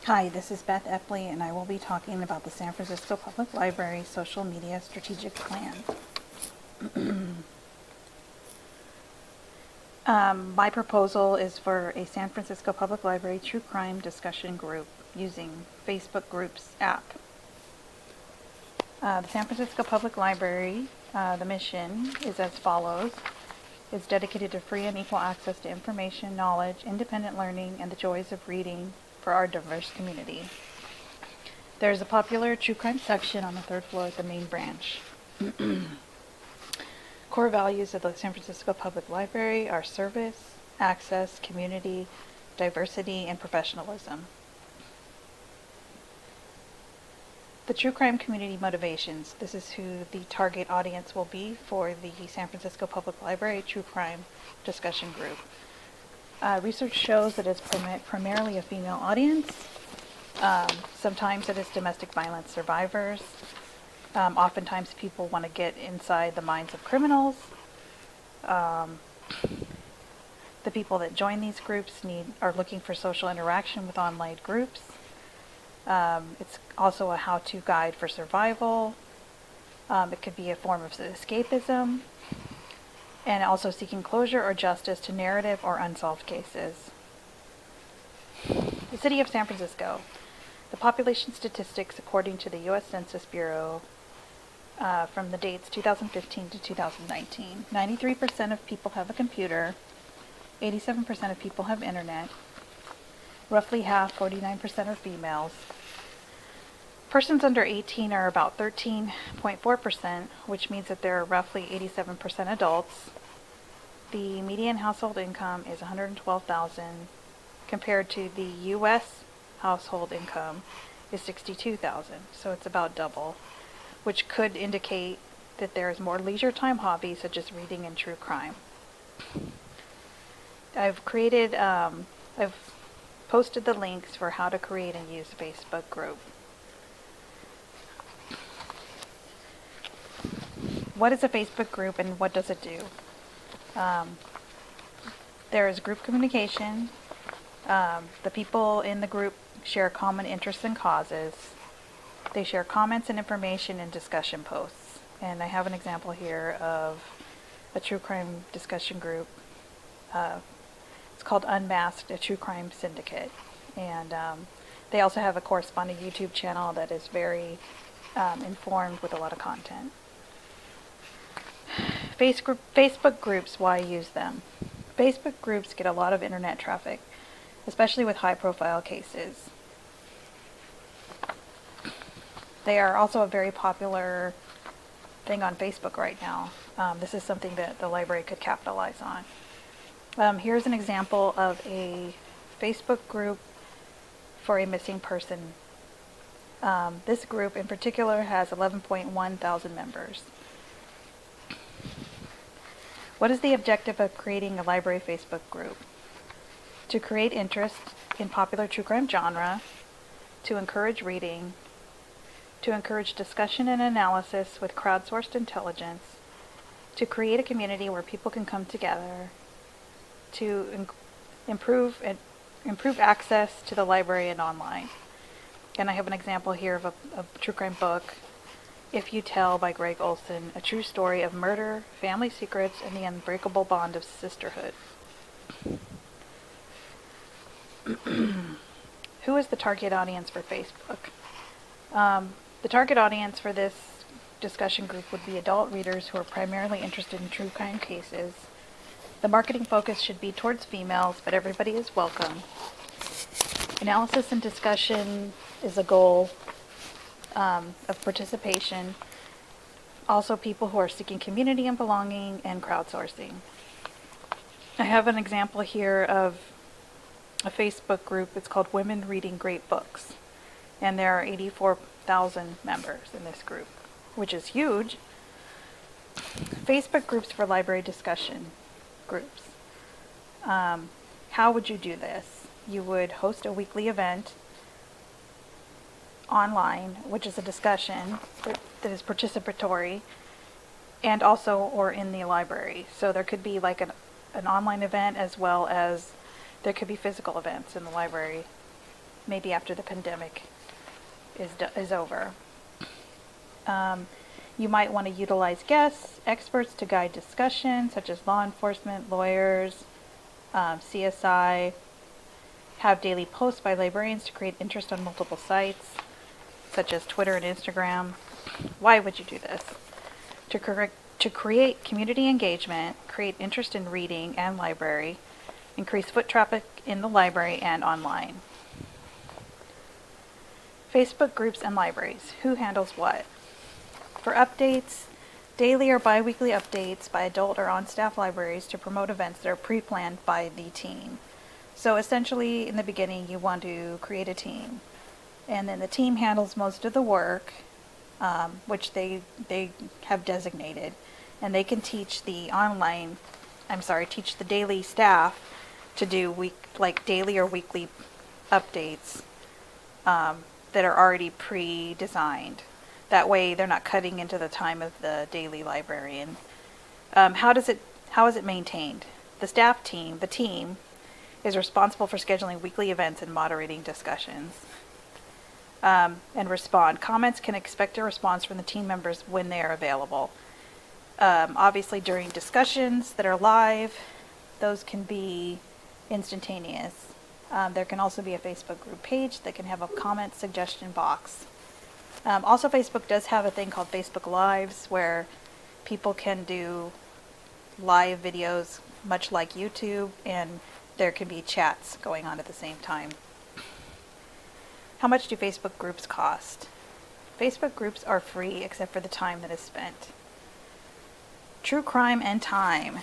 Hi, this is Beth Epley, and I will be talking about the San Francisco Public Library Social Media Strategic Plan. My proposal is for a San Francisco Public Library true crime discussion group using Facebook Groups app. The San Francisco Public Library, the mission is as follows. It's dedicated to free and equal access to information, knowledge, independent learning, and the joys of reading for our diverse community. There's a popular true crime section on the third floor at the main branch. Core values of the San Francisco Public Library are service, access, community, diversity, and professionalism. The true crime community motivations. This is who the target audience will be for the San Francisco Public Library True Crime Discussion Group. Research shows that it's primarily a female audience. Sometimes it is domestic violence survivors. Oftentimes people want to get inside the minds of criminals. The people that join these groups are looking for social interaction with online groups. It's also a how-to guide for survival. It could be a form of escapism, and also seeking closure or justice to narrative or unsolved cases. The City of San Francisco. The population statistics according to the U.S. Census Bureau from the dates 2015 to 2019. 93% of people have a computer. 87% of people have internet. Roughly half, 49%, are females. Persons under 18 are about 13.4%, which means that there are roughly 87% adults. The median household income is $112,000, compared to the U.S. household income is $62,000, so it's about double, which could indicate that there is more leisure time hobbies such as reading and true crime. I've posted the links for how to create and use a Facebook group. What is a Facebook group and what does it do? There is group communication. The people in the group share common interests and causes. They share comments and information in discussion posts. And I have an example here of a true crime discussion group. It's called Unmasked, a True Crime Syndicate. And they also have a corresponding YouTube channel that is very informed with a lot of content. Facebook groups, why use them? Facebook groups get a lot of internet traffic, especially with high-profile cases. They are also a very popular thing on Facebook right now. This is something that the library could capitalize on. Here's an example of a Facebook group for a missing person. This group in particular has 11.1 thousand members. What is the objective of creating a library Facebook group? To create interest in popular true crime genre, to encourage reading, to encourage discussion and analysis with crowdsourced intelligence, to create a community where people can come together, to improve access to the library and online. And I have an example here of a true crime book, If You Tell by Greg Olson, a true story of murder, family secrets, and the unbreakable bond of sisterhood. Who is the target audience for Facebook? The target audience for this discussion group would be adult readers who are primarily interested in true crime cases. The marketing focus should be towards females, but everybody is welcome. Analysis and discussion is a goal of participation. Also people who are seeking community and belonging, and crowdsourcing. I have an example here of a Facebook group. It's called Women Reading Great Books. And there are 84,000 members in this group, which is huge. Facebook groups for library discussion groups. How would you do this? You would host a weekly event online, which is a discussion that is participatory, and also or in the library. So there could be like an online event, as well as there could be physical events in the library. maybe after the pandemic is over. You might want to utilize guests, experts to guide discussion, such as law enforcement, lawyers, CSI. Have daily posts by librarians to create interest on multiple sites, such as Twitter and Instagram. Why would you do this? To create community engagement, create interest in reading and library, increase foot traffic in the library and online. Facebook groups and libraries. Who handles what? For updates, daily or bi-weekly updates by adult or on-staff libraries to promote events that are pre-planned by the team. So essentially, in the beginning, you want to create a team. And then the team handles most of the work, which they have designated. And they can teach the daily staff to do daily or weekly updates that are already pre-designed. That way they're not cutting into the time of the daily librarian. How is it maintained? The team, is responsible for scheduling weekly events and moderating discussions. And respond. Comments can expect a response from the team members when they are available. Obviously during discussions that are live, those can be instantaneous. There can also be a Facebook group page that can have a comment suggestion box. Also, Facebook does have a thing called Facebook Lives where people can do live videos much like YouTube, and there can be chats going on at the same time. How much do Facebook groups cost? Facebook groups are free except for the time that is spent. True crime and time.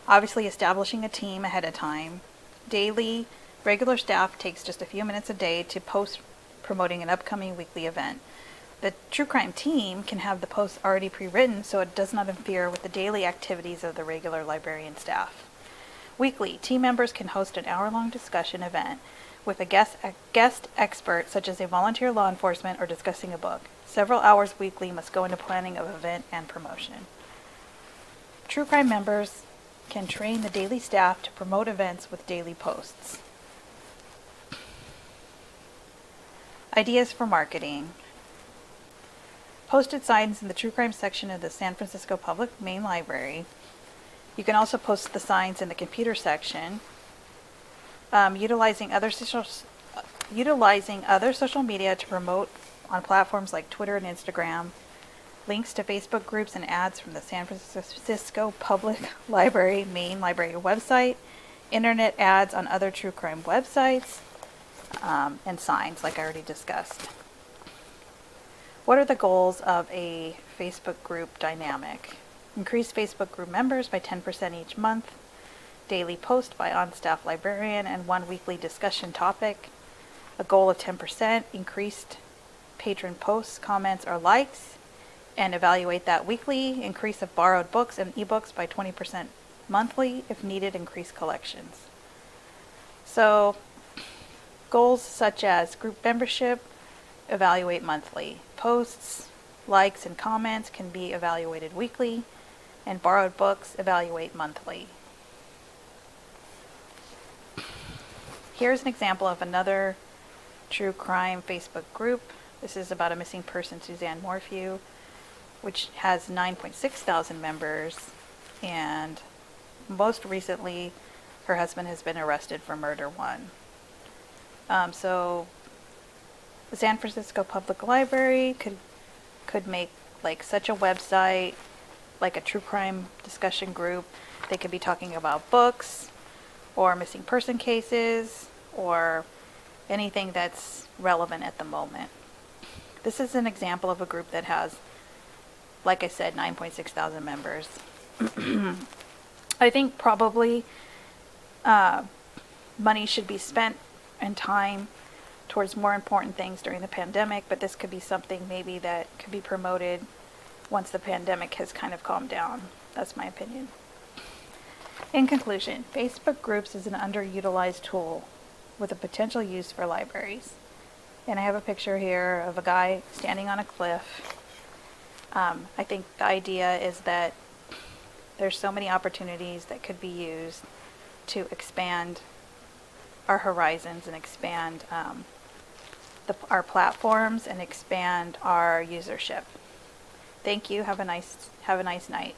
Obviously establishing a team ahead of time. Daily, regular staff takes just a few minutes a day to post promoting an upcoming weekly event. The true crime team can have the posts already pre-written so it does not interfere with the daily activities of the regular librarian staff. Weekly, team members can host an hour-long discussion event with a guest expert such as a volunteer law enforcement or discussing a book. Several hours weekly must go into planning of event and promotion. True crime members can train the daily staff to promote events with daily posts. Ideas for marketing. Posted signs in the true crime section of the San Francisco Public Main Library. You can also post the signs in the computer section. Utilizing other social media to promote on platforms like Twitter and Instagram. Links to Facebook groups and ads from the San Francisco Public Library Main Library website. Internet ads on other true crime websites. And signs, like I already discussed. What are the goals of a Facebook group dynamic? Increase Facebook group members by 10% each month. Daily post by on-staff librarian and one weekly discussion topic. A goal of 10%. Increased patron posts, comments, or likes. And evaluate that weekly. Increase of borrowed books and ebooks by 20% monthly. If needed, increase collections. So, goals such as group membership, evaluate monthly. Posts, likes, and comments can be evaluated weekly, and borrowed books evaluate monthly. Here's an example of another true crime Facebook group. This is about a missing person, Suzanne Morphew, which has 9.6 thousand members, and most recently her husband has been arrested for murder one. So the San Francisco Public Library could make like such a website, like a true crime discussion group. They could be talking about books or missing person cases or anything that's relevant at the moment. This is an example of a group that has, like I said, 9.6 thousand members. I think probably money should be spent and time towards more important things during the pandemic, but this could be something maybe that could be promoted once the pandemic has kind of calmed down. That's my opinion. In conclusion, Facebook groups is an underutilized tool with a potential use for libraries. And I have a picture here of a guy standing on a cliff. I think the idea is that there's so many opportunities that could be used to expand our horizons and expand our platforms and expand our usership. Thank you. Have a nice night.